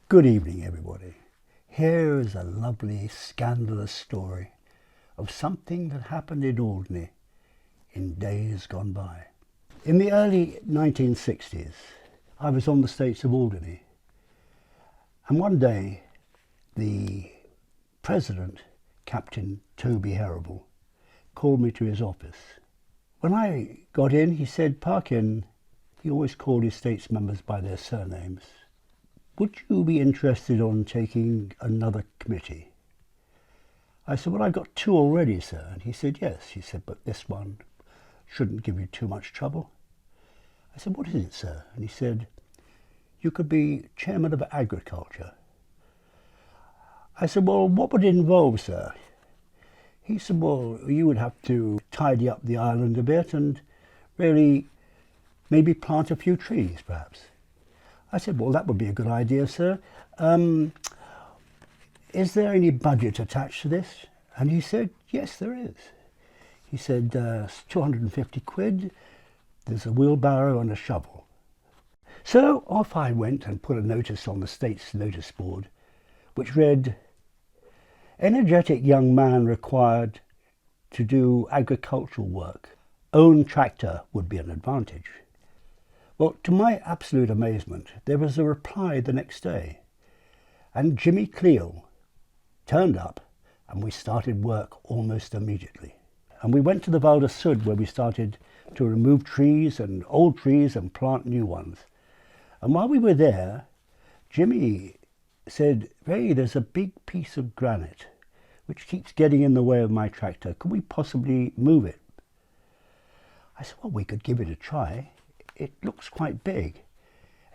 Good evening, everybody. Here is a lovely, scandalous story of something that happened in Alderney in days gone by. In the early 1960s, I was on the States of Alderney, and one day the president, Captain Toby Herable, called me to his office. When I got in, he said, "Parkin," he always called his states members by their surnames, "would you be interested on taking another committee?" I said, "Well, I've got two already, sir." And he said, "Yes." He said, "But this one shouldn't give you too much trouble." I said, "What is it, sir?" And he said, "You could be chairman of agriculture." I said, "Well, what would it involve, sir?" He said, "Well, you would have to tidy up the island a bit and really maybe plant a few trees, perhaps." I said, "Well, that would be a good idea, sir. Is there any budget attached to this?" And he said, "Yes, there is." He said, "It's 250 quid. There's a wheelbarrow and a shovel." So off I went and put a notice on the state's notice board, which read, "Energetic young man required to do agricultural work. Own tractor would be an advantage." Well, to my absolute amazement, there was a reply the next day, and Jimmy Cleo turned up and we started work almost immediately. And we went to the Val de Sud, where we started to remove trees and old trees and plant new ones. And while we were there, Jimmy said, "Ray, there's a big piece of granite which keeps getting in the way of my tractor. Could we possibly move it?" I said, "Well, we could give it a try. It looks quite big."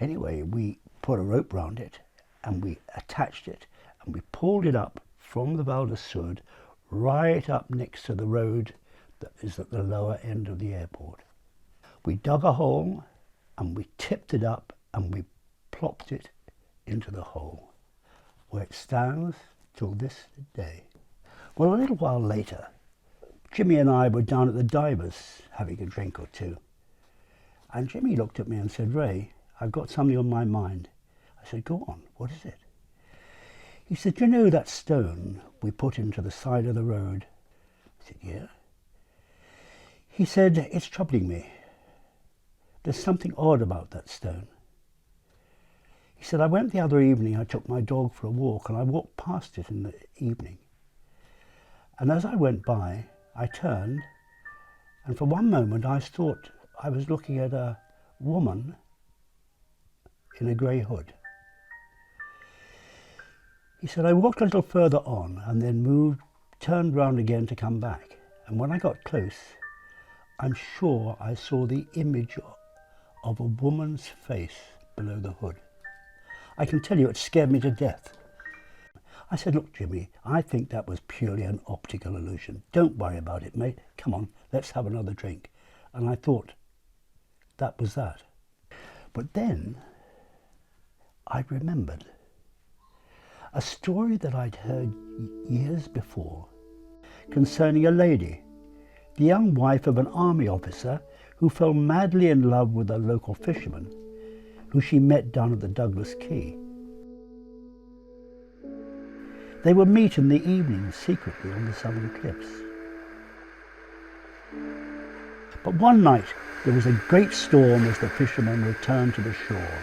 Anyway, we put a rope round it and we attached it and we pulled it up from the Val de Sud right up next to the road that is at the lower end of the airport. We dug a hole and we tipped it up and we plopped it into the hole, where it stands till this day. Well, a little while later, Jimmy and I were down at the Divers having a drink or two. And Jimmy looked at me and said, "Ray, I've got something on my mind." I said, "Go on, what is it?" He said, "You know that stone we put into the side of the road?" I said, "Yeah." He said, "It's troubling me. There's something odd about that stone." He said, "I went the other evening, I took my dog for a walk and I walked past it in the evening. And as I went by, I turned, and for one moment I thought I was looking at a woman in a grey hood." He said, "I walked a little further on and then turned round again to come back. And when I got close, I'm sure I saw the image of a woman's face below the hood. I can tell you it scared me to death." I said, "Look, Jimmy, I think that was purely an optical illusion. Don't worry about it, mate. Come on, let's have another drink." And I thought, that was that. But then I remembered a story that I'd heard years before concerning a lady, the young wife of an army officer who fell madly in love with a local fisherman who she met down at the Douglas Quay. They would meet in the evening secretly on the southern cliffs. But one night there was a great storm as the fishermen returned to the shore,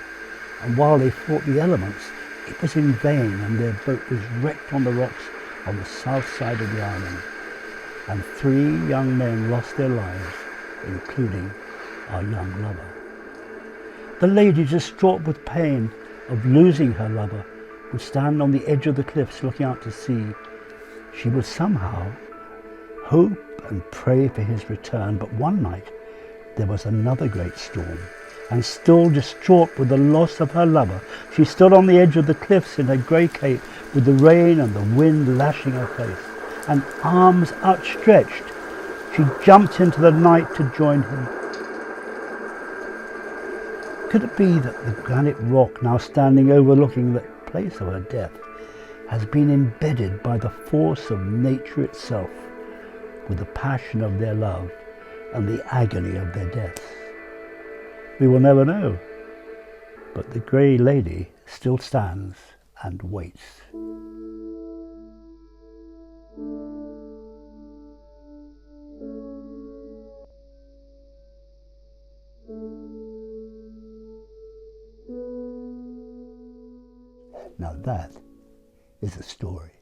and while they fought the elements, it was in vain, and their boat was wrecked on the rocks on the south side of the island, and 3 young men lost their lives, including our young lover. The lady, distraught with pain of losing her lover, would stand on the edge of the cliffs looking out to sea. She would somehow hope and pray for his return. But one night there was another great storm, and still distraught with the loss of her lover, she stood on the edge of the cliffs in her grey cape with the rain and the wind lashing her face, and arms outstretched she jumped into the night to join him. Could it be that the granite rock now standing overlooking the place of her death has been embedded by the force of nature itself with the passion of their love and the agony of their deaths? We will never know, but the grey lady still stands and waits. Now that is a story.